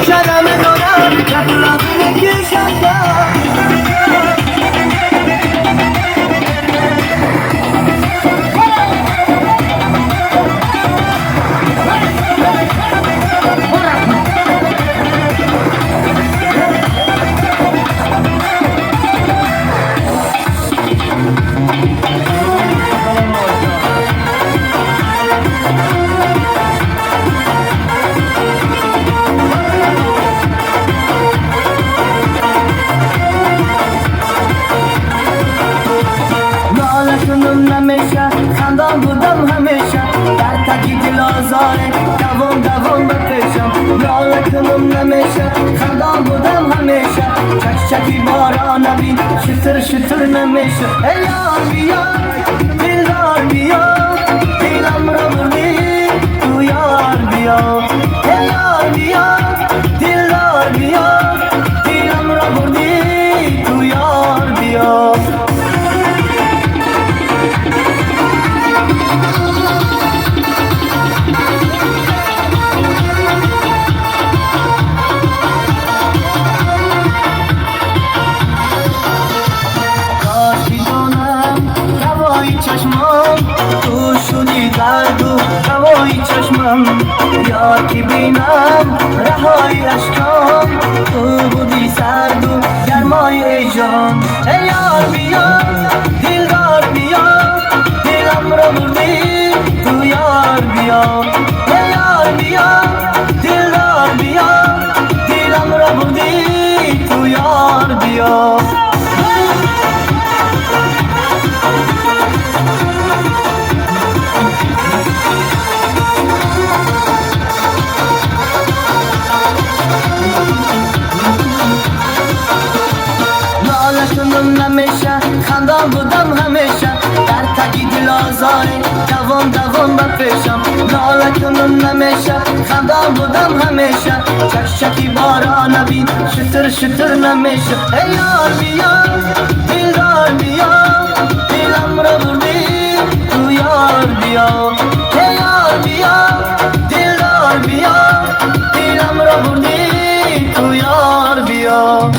شدم دارم نفرم نکشم نمیشه خندان بودم همیشه در تکی دل آزاره دوام بپیشم ناله کنم نمیشه خندان بودم همیشه چکی باران بین شتر نمیشه ای یار بیا دلدار بیا دلم را بردی تو یار بیا ای یار بیا دلدار بیا دلم را بردی تو یار بیا چشمم تو شدی درد و هوای چشمم یار که بینم رهای اشکام تو بودی سرد و گرمای جان ای یار بیا دلدار بیا دلم را بردی تو یار بیا ای یار بیا دلدار بیا دلم را بردی تو یار بیا نمیشه خندان بودم همیشه در تکی دل آزاره دوام بپیشم ناله کنم نمیشه خندان بودم همیشه چکی باران بین شتر نمیشه ای یار بیا دلدار بیا دلم را بردی تو یار بیا ای یار بیا دلدار بیا دلم را بردی تو یار بیا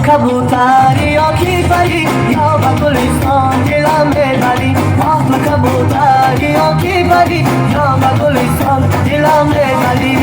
कबूतरी आँखी परी या गुलिस्तान दिला में डाली कबूतरी आँखी परी या गुलिस्तान दिला में डाली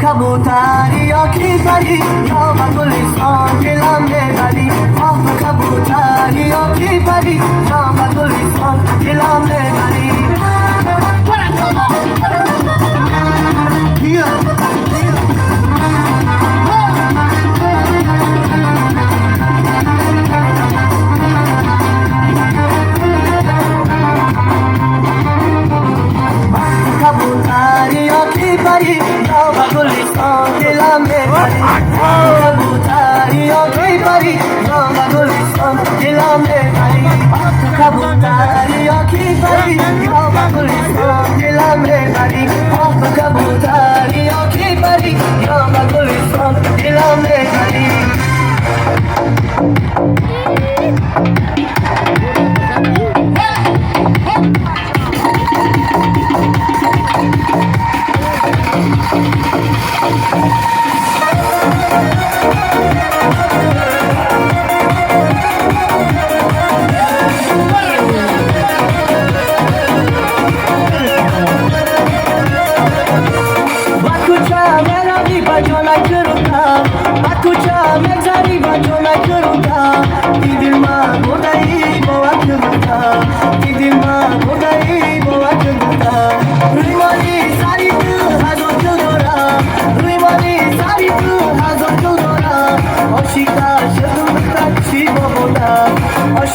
कबूतरी आँखी परी या गुलिस्तान दिला में डाली कबूतरी आँखी परी या गुलिस्तान दिला में डाली कबूतरी आँखी परी या गुलिस्तान दिला में डाली कबूतरी आँखी परी या गुलिस्तान दिला में डाली कबूतरी आँखी परी या गुलिस्तान दिला में डाली कबूतरी आँखी परी या गुलिस्तान दिला में डाली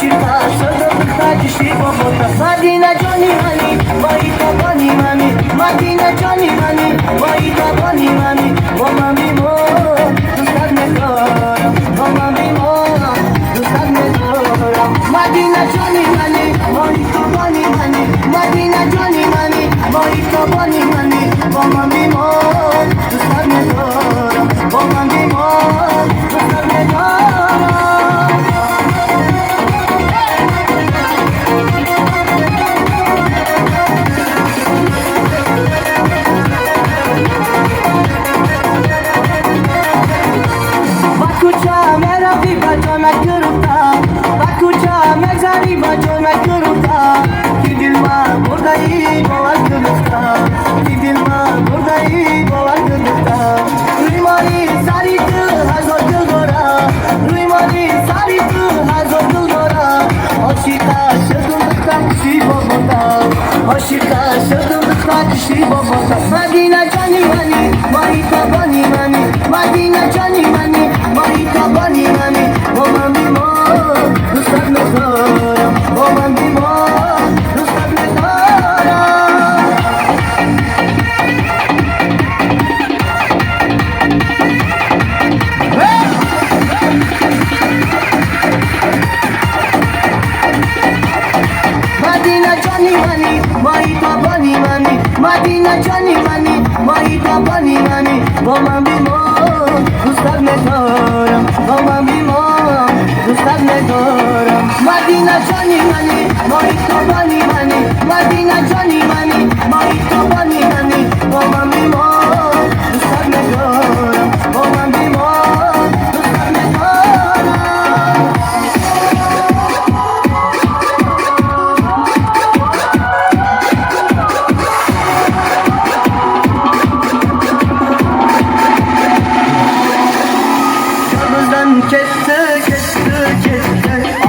Aşıkta sözlükta kişi babota Madina Johnny Mani Vaita Bani Mani Madina Johnny Mani Vaita Bani Mani O mami mo Dustar me dora O mami mo Dustar me dora Madina Johnny Mani Vaita Bani Mani Madina Johnny Mani Vaita Bani Mani O mami mo Dustar me dora O mami mo Dustar me dora मैं करूँगा बाकुचा मैं जानी बजो मैं करूँगा कि दिल माँ बुर्दाई बावल करूँगा कि दिल माँ बुर्दाई बावल करूँगा रुईमारी सारी तू हाज़र दिल गोरा रुईमारी सारी तू हाज़र दिल गोरा अशिका शदुम काशी बबता अशिका शदुम काशी बबता मदीना जानी मानी माहिता बनी मानी मदीना जानी मानी माहिता बनी मानी O mami mo, Dustar me dora O mami mo, Dustar me dora Madina Johnny Mani, Mahita Bani Mani Madina Johnny Mani, Mahita Bani Mani O mami mo, Dustar me dora O mami mo Dustar me dora Madina Johnny Mani Mahita Bani Mani Madina Johnny Mani Mahita Bani Mani O mami mo Dustar me dora O mami mo Dustar me dora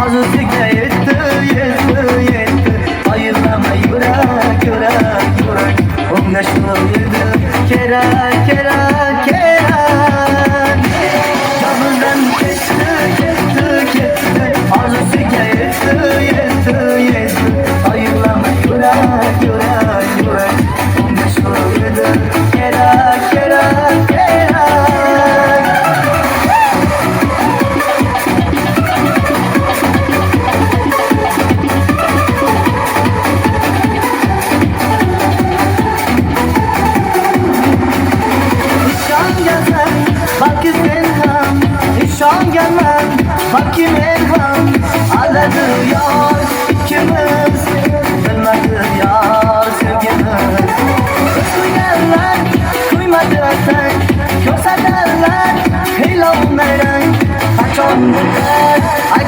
Arzusuga yetti Ayırlama yurak Onunla şunuydu kerak Kabulden ketti Arzusuga yetti Ayırlama yurak Onunla şunuydu kerak Nişan gelmem, hakim elham Aladı yar ikimiz Bilmedi yar sevgimiz Kuyarlar, kuymadı sen Görse derler, heyla onların Kaçan gider, ay